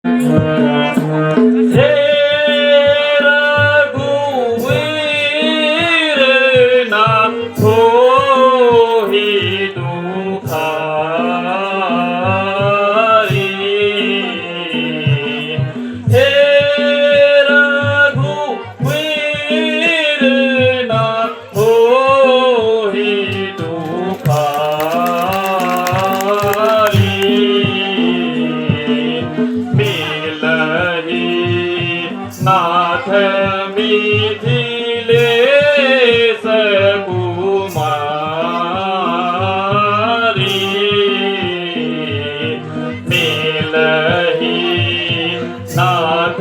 हे रघुवीर नाथ होई दुखारी हे रघुवीर नाथ होई दुखारी मिलहि नाथ मिथिलेश कुमारी मिलहि नाथ